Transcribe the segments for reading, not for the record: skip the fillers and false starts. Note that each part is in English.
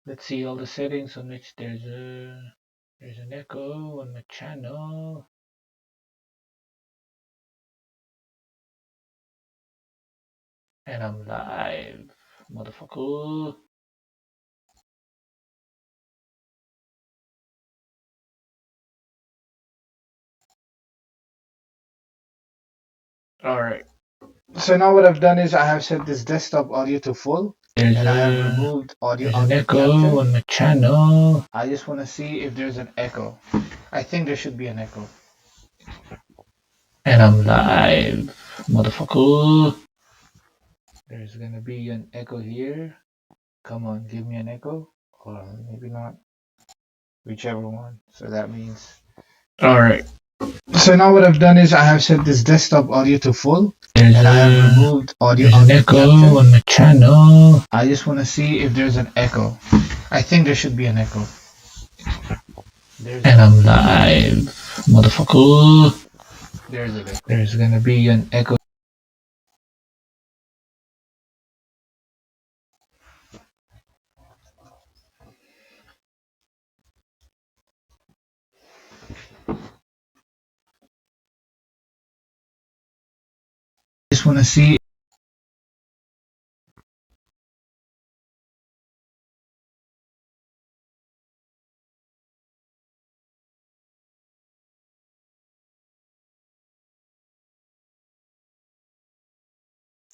Let's see all the settings on which there's an echo on my channel. And I'm live, motherfucker. Alright. So now what I've done is I have set this desktop audio to full. And I have removed audio There's an output echo capture. on my channel. I just want to see if there's an echo. I think there should be an echo. And I'm live, motherfucker. There's gonna be an echo here. Come on, give me an echo. Or maybe not. Whichever one. So that means. Alright. So now what I've done is I have set this desktop audio to full. There's And I have removed audio an output echo capture. on my channel. I just want to see if there's an echo. I think there should be an echo. And I'm live, motherfucker. There's gonna be an echo. Just want to see.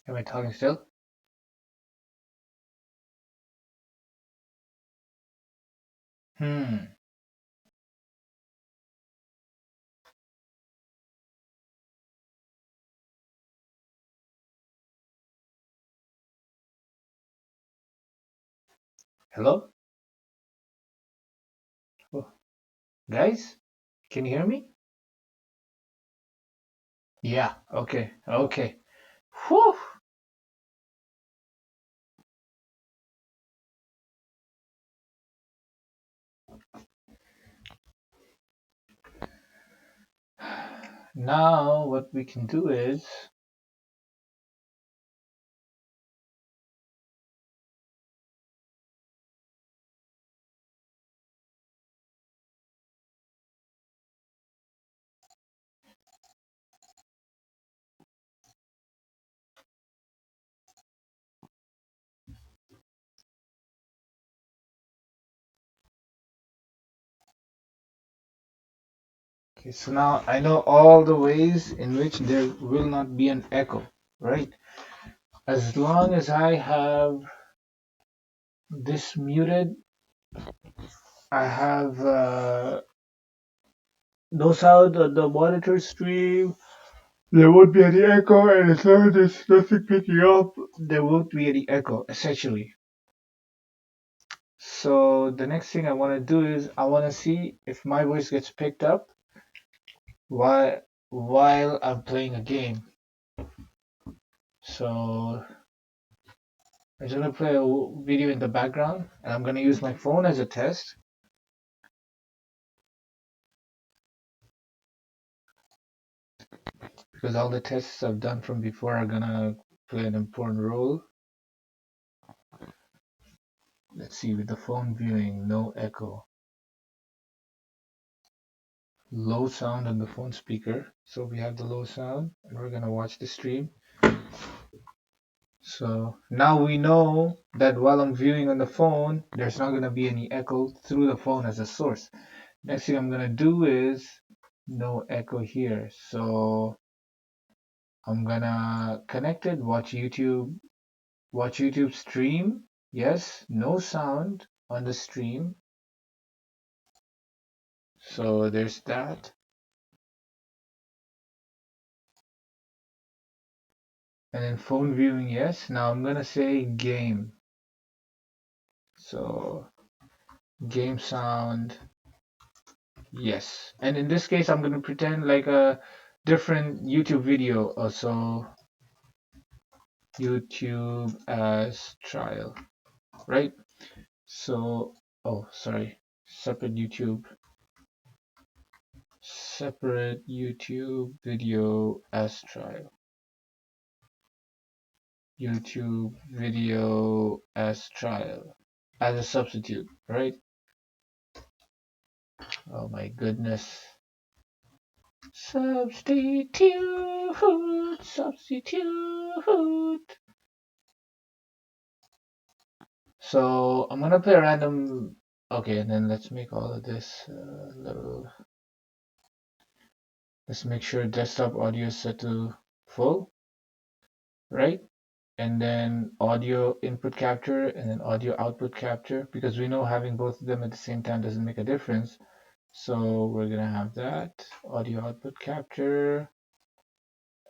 Am I talking still? Hmm. Hello? Oh, guys? Can you hear me? Yeah. Okay. Okay. Whew. Now what we can do is. Okay, so now I know all the ways in which there will not be an echo, right? As long as I have this muted, I have no sound on the monitor stream. There won't be any echo, and as long as there's nothing picking up, there won't be any echo, essentially. So the next thing I want to do is I want to see if my voice gets picked up while while I'm playing a game. So I'm just gonna play a video in the background, and I'm gonna use my phone as a test. Because all the tests I've done from before are gonna play an important role. Let's see, with the phone viewing, no echo. Low sound on the phone speaker. So we have the low sound, and we're gonna watch the stream. So now we know that while I'm viewing on the phone, there's not gonna be any echo through the phone as a source. Next thing I'm gonna do is no echo here. So I'm gonna connect it, watch YouTube stream. Yes, no sound on the stream. So there's that. And then phone viewing, yes. Now I'm gonna say game. So game sound, yes. And in this case, I'm gonna pretend like a different YouTube video. Also, YouTube as trial, right? So, oh, sorry, separate YouTube video as trial. YouTube video as trial. as a substitute, right? Oh my goodness. Substitute, substitute. So I'm gonna play a random. Okay, and then let's make all of this little. Let's make sure desktop audio is set to full, right? And then audio input capture and then audio output capture, because we know having both of them at the same time doesn't make a difference. So we're gonna have that audio output capture,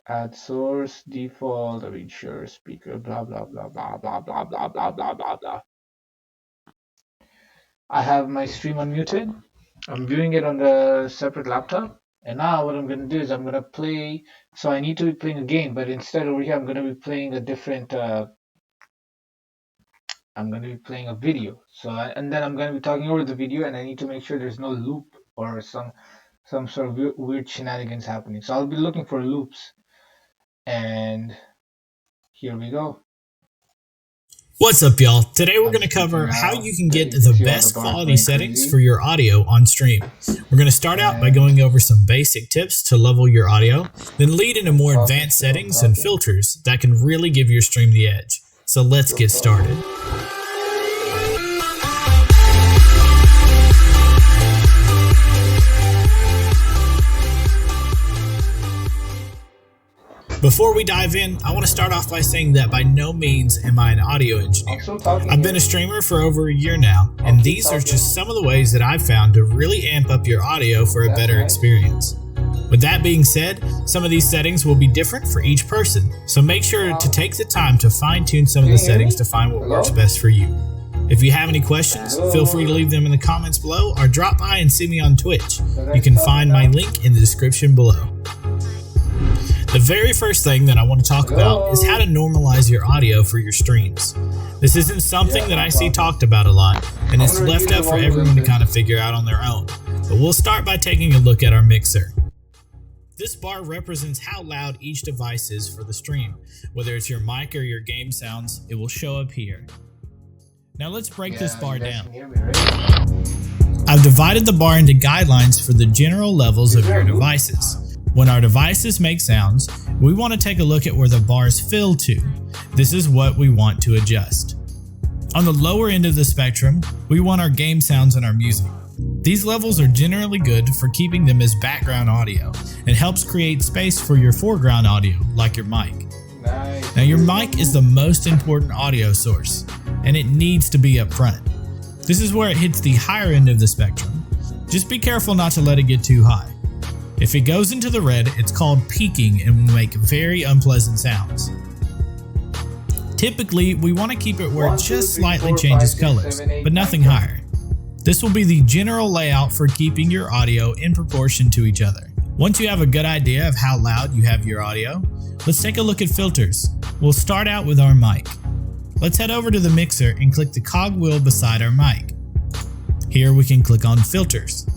add source, default, sure, speaker, blah blah blah blah blah blah blah blah blah blah blah. I have my stream unmuted. I'm viewing it on the separate laptop. And now what I'm gonna do is I'm gonna play. So I need to be playing a game, but instead over here I'm gonna be playing a different. I'm gonna be playing a video. And then I'm gonna be talking over the video, and I need to make sure there's no loop or some sort of weird shenanigans happening. So I'll be looking for loops. And here we go. What's up, y'all? Today we're going to cover how you can get the best quality settings for your audio on stream. We're going to start out by going over some basic tips to level your audio, then lead into more advanced settings and filters that can really give your stream the edge. So let's get started. Before we dive in, I want to start off by saying that by no means am I an audio engineer. I've been a streamer for over a year now, and these are just some of the ways that I've found to really amp up your audio for a better experience. With that being said, some of these settings will be different for each person, so make sure to take the time to fine-tune some of the settings to find what works best for you. If you have any questions, feel free to leave them in the comments below or drop by and see me on Twitch. You can find my link in the description below. The very first thing that I want to talk about is how to normalize your audio for your streams. This isn't something that I see talked about a lot, and it's left up for everyone to kind of figure out on their own. But we'll start by taking a look at our mixer. This bar represents how loud each device is for the stream. Whether it's your mic or your game sounds, it will show up here. Now let's break this bar down. I've divided the bar into guidelines for the general levels of your devices. When our devices make sounds, we want to take a look at where the bars fill to. This is what we want to adjust. On the lower end of the spectrum, we want our game sounds and our music. These levels are generally good for keeping them as background audio. It helps create space for your foreground audio, like your mic. Now your mic is the most important audio source, and it needs to be up front. This is where it hits the higher end of the spectrum. Just be careful not to let it get too high. If it goes into the red, it's called peaking and will make very unpleasant sounds. Typically, we want to keep it where it just slightly changes colors, but nothing higher. This will be the general layout for keeping your audio in proportion to each other. Once you have a good idea of how loud you have your audio, let's take a look at filters. We'll start out with our mic. Let's head over to the mixer and click the cogwheel beside our mic. Here we can click on filters.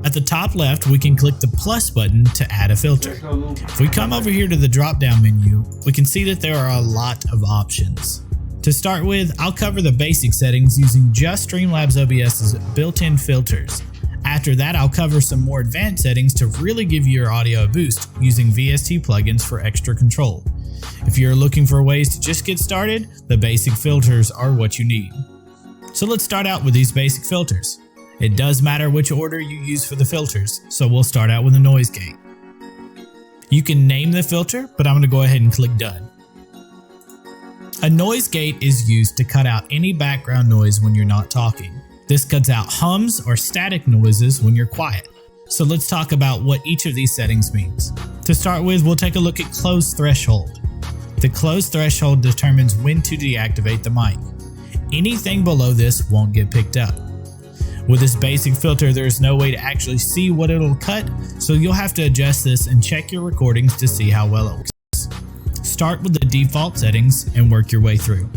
At the top left, we can click the plus button to add a filter. If we come over here to the drop-down menu, we can see that there are a lot of options. To start with, I'll cover the basic settings using just Streamlabs OBS's built-in filters. After that, I'll cover some more advanced settings to really give your audio a boost using VST plugins for extra control. If you're looking for ways to just get started, the basic filters are what you need. So let's start out with these basic filters. It does matter which order you use for the filters, so we'll start out with a noise gate. You can name the filter, but I'm going to go ahead and click done. A noise gate is used to cut out any background noise when you're not talking. This cuts out hums or static noises when you're quiet. So let's talk about what each of these settings means. To start with, we'll take a look at close threshold. The close threshold determines when to deactivate the mic. Anything below this won't get picked up. With this basic filter, there's no way to actually see what it'll cut, so you'll have to adjust this and check your recordings to see how well it works. Start with the default settings and work your way through.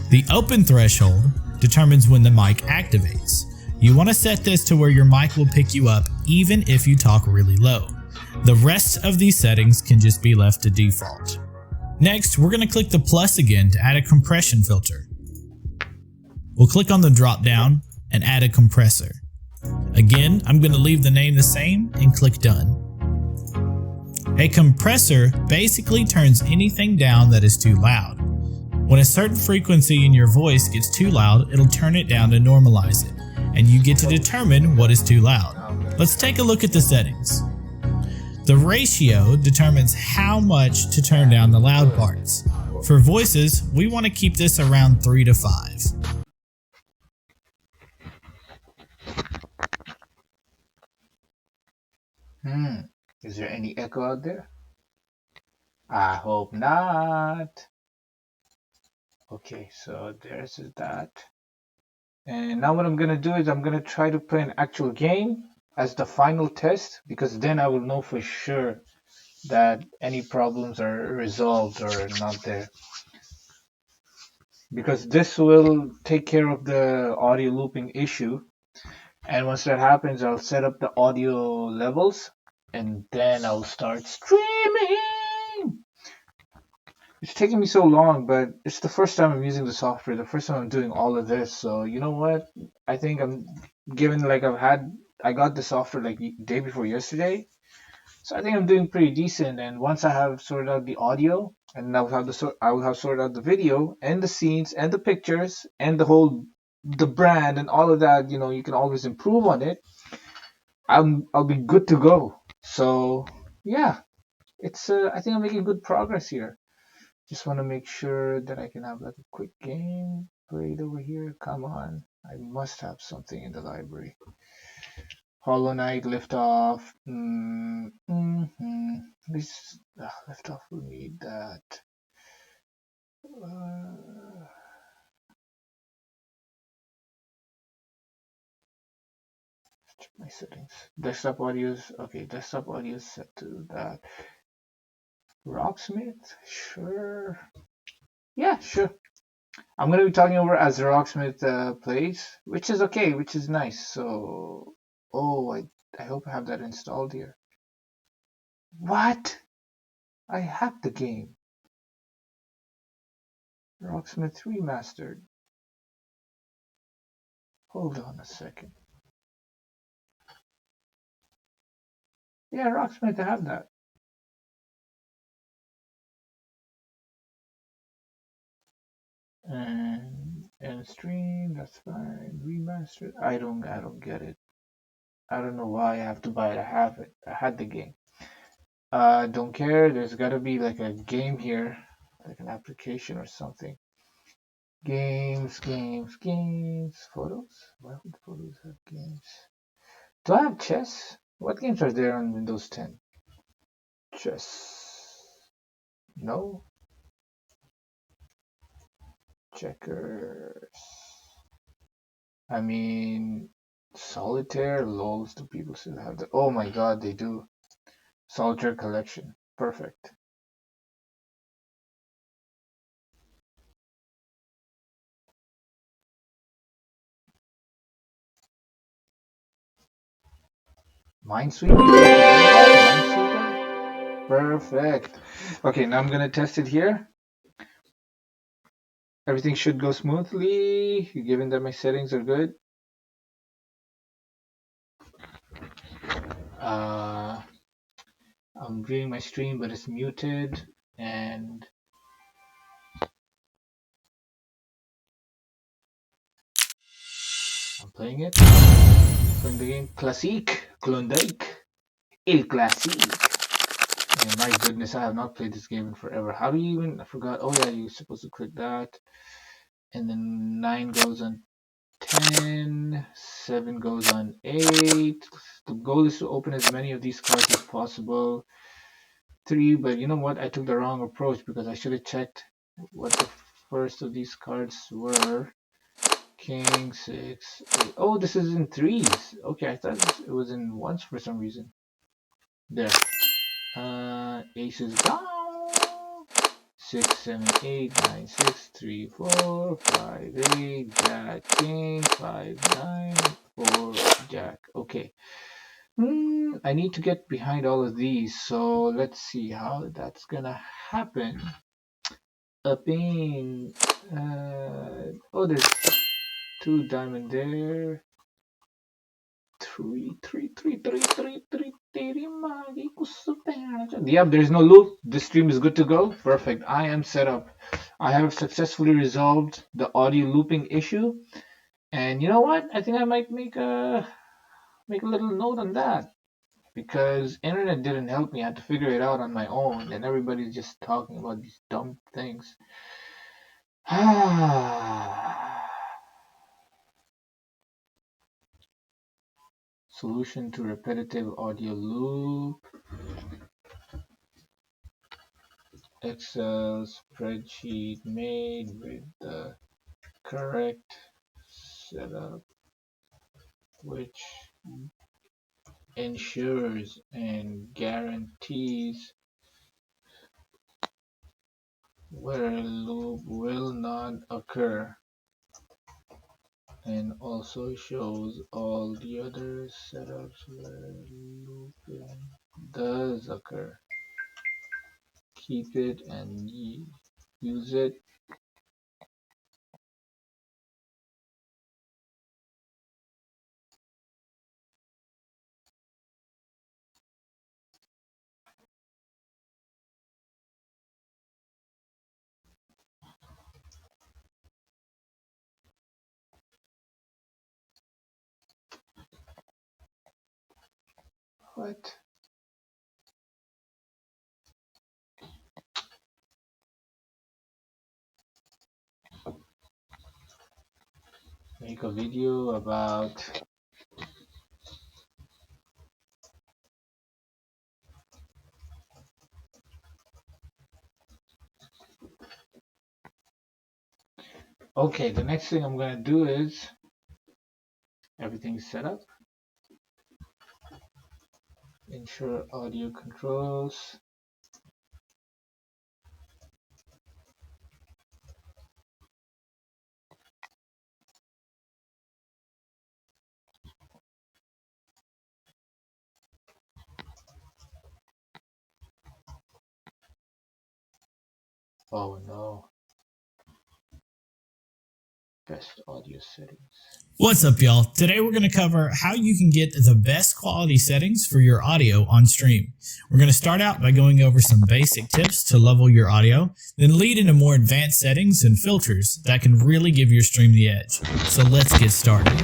The open threshold determines when the mic activates. You want to set this to where your mic will pick you up even if you talk really low. The rest of these settings can just be left to default. Next, we're going to click the plus again to add a compression filter. We'll click on the drop down and add a compressor. Again, I'm going to leave the name the same and click done. A compressor basically turns anything down that is too loud. When a certain frequency in your voice gets too loud, it'll turn it down to normalize it, and you get to determine what is too loud. Let's take a look at the settings. The ratio determines how much to turn down the loud parts. For voices, we want to keep this around 3 to 5. Is there any echo out there? I hope not. Okay, so there's that. And now what I'm gonna do is I'm gonna try to play an actual game as the final test, because then I will know for sure that any problems are resolved or not there. Because this will take care of the audio looping issue. And once that happens, I'll set up the audio levels and then I'll start streaming. It's taking me so long, but it's the first time I'm using the software, the first time I'm doing all of this. So you know what? I think I'm given like I got the software like the day before yesterday. So I think I'm doing pretty decent. And once I have sorted out the audio, and I will have sorted out the video and the scenes and the pictures and the brand and all of that. You know, you can always improve on it. I'll be good to go. So yeah, it's I think I'm making good progress here. Just want to make sure that I can have like a quick game played over here. Come on, I must have something in the library. Hollow Knight, Liftoff. This Liftoff will need that. Check my settings. Desktop audios. Okay, desktop audio is set to that. Rocksmith? Sure. Yeah, sure. I'm going to be talking over as Rocksmith plays, which is okay, which is nice. So, oh, I hope I have that installed here. What? I hacked the game. Rocksmith Remastered. Hold on a second. Yeah, Rocksmith, I have that. And stream, that's fine. Remastered. I don't get it. I don't know why I have to buy it. I have it. I had the game. Don't care. There's gotta be like a game here, like an application or something. Games. Photos? Why would photos have games? Do I have chess? What games are there on Windows 10? Chess. No. Checkers. I mean, Solitaire, lols, do people still have that? Oh my god, they do. Solitaire collection. Perfect. Minesweeper? Minesweeper? Perfect. Okay, now I'm gonna test it here. Everything should go smoothly, given that my settings are good. I'm viewing my stream, but it's muted, and I'm playing it. Playing the game Classique, Klondike, El Classique. And my goodness, I have not played this game in forever. How do you even? I forgot. Oh yeah, you're supposed to click that, and then 9 goes on 10, 7 goes on 8. The goal is to open as many of these cards as possible. 3, but you know what? I took the wrong approach because I should have checked what the first of these cards were. King, 6, 8. Oh, this is in 3s. Okay, I thought it was in 1s for some reason. There. Ace is down. 6, 7, 8, 9, 6, 3, 4, 5, 8, Jack, King, 5, 9, 4, Jack. Okay. I need to get behind all of these, so let's see how that's gonna happen. Up in, oh, there's 2 diamond there. 3. Yep, there's no loop. This stream is good to go. Perfect. I am set up. I have successfully resolved the audio looping issue. And you know what? I think I might make a little note on that, because internet didn't help me. I had to figure it out on my own, and everybody's just talking about these dumb things. Solution to repetitive audio loop. Excel spreadsheet made with the correct setup, which ensures and guarantees where a loop will not occur, and also shows all the other setups where looping does occur. Keep it and use it. What? Make a video about okay, the next thing I'm gonna do is everything's set up. Ensure audio controls. Oh no. Best audio settings. What's up, y'all? Today we're going to cover how you can get the best quality settings for your audio on stream. We're going to start out by going over some basic tips to level your audio, then lead into more advanced settings and filters that can really give your stream the edge. So let's get started.